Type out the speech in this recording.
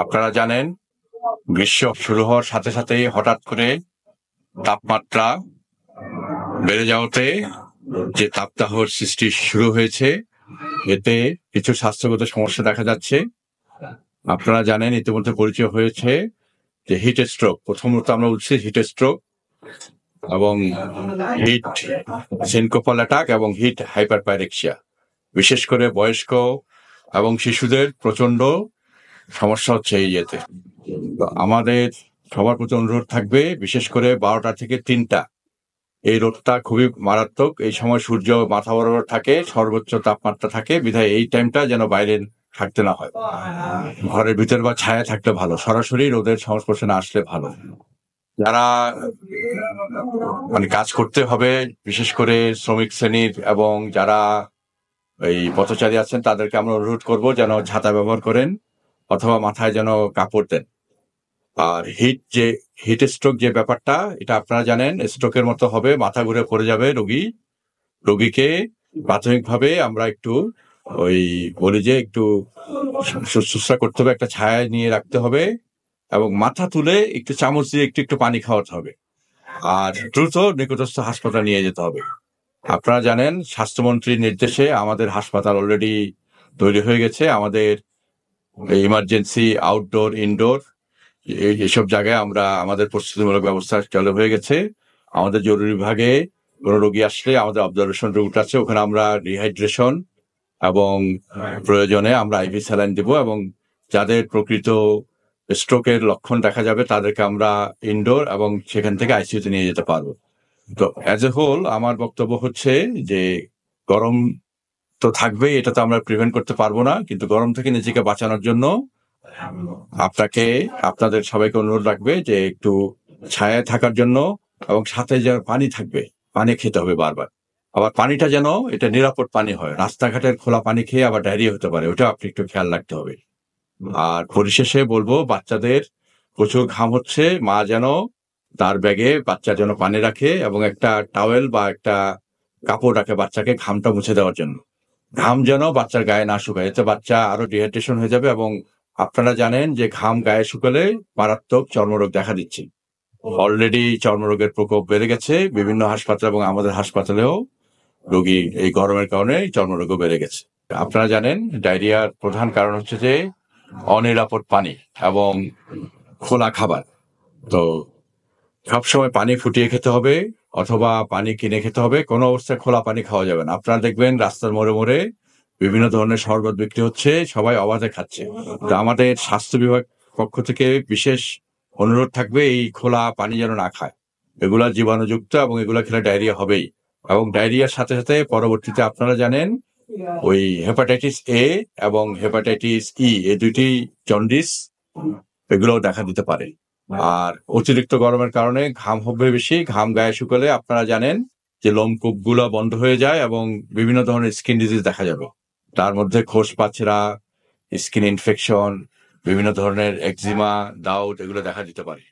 আপনারা জানেন গ্রীষ্ম শুরু হওয়ার সাথে সাথেই হঠাৎ করে তাপমাত্রা বেড়ে যাওয়াতে যে তাপদাহর সৃষ্টি শুরু হয়েছে, এতে কিছু স্বাস্থ্যগত সমস্যা দেখা যাচ্ছে। আপনারা জানেন ইতিমধ্যে পরিচয় হয়েছে যে হিট স্ট্রোক, প্রথমত আমরা বলছি হিট স্ট্রোক এবং হিট সিনকোপাল অ্যাটাক এবং হিট হাইপারপাইরেক্সিয়া। বিশেষ করে বয়স্ক এবং শিশুদের প্রচন্ড সমস্যা হচ্ছে এই ইয়েতে। তো আমাদের সবার প্রতি অনুরোধ থাকবে, বিশেষ করে 12টা থেকে 3টা এই রোদটা খুবই মারাত্মক। এই সময় সূর্য মাথা বরাবর থাকে, সর্বোচ্চ তাপমাত্রা থাকে, বিধায় এই টাইমটা যেন বাইরে থাকতে না হয়, ঘরের ভিতর বা ছায়া থাকলে ভালো, সরাসরি রোদের সংস্পর্শে না আসলে ভালো। যারা কাজ করতে হবে, বিশেষ করে শ্রমিক শ্রেণীর এবং যারা এই পথচারী আছেন, তাদেরকে আমরা অনুরোধ করব যেন ছাতা ব্যবহার করেন অথবা মাথায় যেন কাপড় দেন। আর হিট স্ট্রোক যে ব্যাপারটা, এটা আপনারা জানেন স্ট্রোকের মতো হবে, মাথা ঘুরে পড়ে যাবে রোগীকে প্রাথমিকভাবে আমরা একটু বলি যে একটু শুশ্রূষা করতে হবে, একটা ছায়া নিয়ে রাখতে হবে এবং মাথা তুলে একটু চামচ দিয়ে একটু একটু পানি খাওয়াতে হবে আর দ্রুত নিকটস্থ হাসপাতাল নিয়ে যেতে হবে। আপনারা জানেন স্বাস্থ্যমন্ত্রীর নির্দেশে আমাদের হাসপাতাল অলরেডি তৈরি হয়ে গেছে। আমাদের ইমার্জেন্সি আউটডোর ইনডোর এইসব জায়গায় আমাদের প্রস্তুতিমূলক ব্যবস্থা চালু হয়ে গেছে। আমাদের জরুরি বিভাগে কোনো রোগী আসলে আমাদের অবজারভেশন রুট আছে, ওখানে আমরা রিহাইড্রেশন এবং প্রয়োজনে আমরা আইভি স্যালাইন দেব এবং যাদের প্রকৃত স্ট্রোকের লক্ষণ দেখা যাবে তাদেরকে আমরা ইনডোর এবং সেখান থেকে আইসিইউতে নিয়ে যেতে পারবো। তো অ্যাজ এ হোল আমার বক্তব্য হচ্ছে যে গরম তো থাকবেই, এটা তো আমরা প্রিভেন্ট করতে পারবো না, কিন্তু গরম থেকে নিজেকে বাঁচানোর জন্য আপনাদের সবাইকে অনুরোধ রাখবে যে একটু ছায়ায় থাকার জন্য এবং সাথে যেন পানি থাকবে, পানি খেতে হবে বারবার। আবার পানিটা যেন এটা নিরাপদ পানি হয়, রাস্তাঘাটের খোলা পানি খেয়ে আবার ডায়রিয়া হতে পারে, ওটা আপনি একটু খেয়াল রাখতে হবে। আর পরিশেষে বলবো, বাচ্চাদের প্রচুর ঘাম হচ্ছে, মা যেন তার ব্যাগে বাচ্চা যেন পানি রাখে এবং একটা টাওয়েল বা একটা কাপড় রাখে বাচ্চাকে ঘামটা মুছে দেওয়ার জন্য। ঘাম যেন বাচ্চার গায়ে না শুকায়, এতে বাচ্চা আরো ডিহাইড্রেশন হয়ে যাবে এবং আপনারা জানেন যে ঘাম গায়ে শুকালে মারাত্মক চর্মরোগ দেখা দিচ্ছে। অলরেডি চর্মরোগের প্রকোপ বেড়ে গেছে বিভিন্ন হাসপাতাল এবং আমাদের হাসপাতালেও রোগী এই গরমের কারণে চর্মরোগও বেড়ে গেছে। আপনারা জানেন ডায়রিয়ার প্রধান কারণ হচ্ছে যে অনিরাপদ পানি এবং খোলা খাবার। তো সবসময় পানি ফুটিয়ে খেতে হবে অথবা পানি কিনে খেতে হবে, কোনো অবস্থায় খোলা পানি খাওয়া যাবে না। আপনারা দেখবেন রাস্তার মোড়ে মোড়ে বিভিন্ন ধরনের শরবত বিক্রি হচ্ছে, সবাই অবাধে খাচ্ছে। তো আমাদের স্বাস্থ্য বিভাগ পক্ষ থেকে বিশেষ অনুরোধ থাকবে এই খোলা পানি যেন না খায়, এগুলা জীবাণুযুক্ত এবং এগুলা খেলে ডায়রিয়া হবেই। এবং ডায়রিয়ার সাথে সাথে পরবর্তীতে আপনারা জানেন হেপাটাইটিস এ এবং হেপাটাইটিস ই, এই দুইটি জন্ডিস এগুলোও দেখা দিতে পারে। আর অতিরিক্ত গরমের কারণে ঘাম হবে বেশি, ঘাম গায়ে শুকালে আপনারা জানেন যে লোমকূপ গুলো বন্ধ হয়ে যায় এবং বিভিন্ন ধরনের স্কিন ডিজিজ দেখা যাবে। তার মধ্যে খোস পাছরা, স্কিন ইনফেকশন, বিভিন্ন ধরনের একজিমা, দাউট এগুলো দেখা দিতে পারে।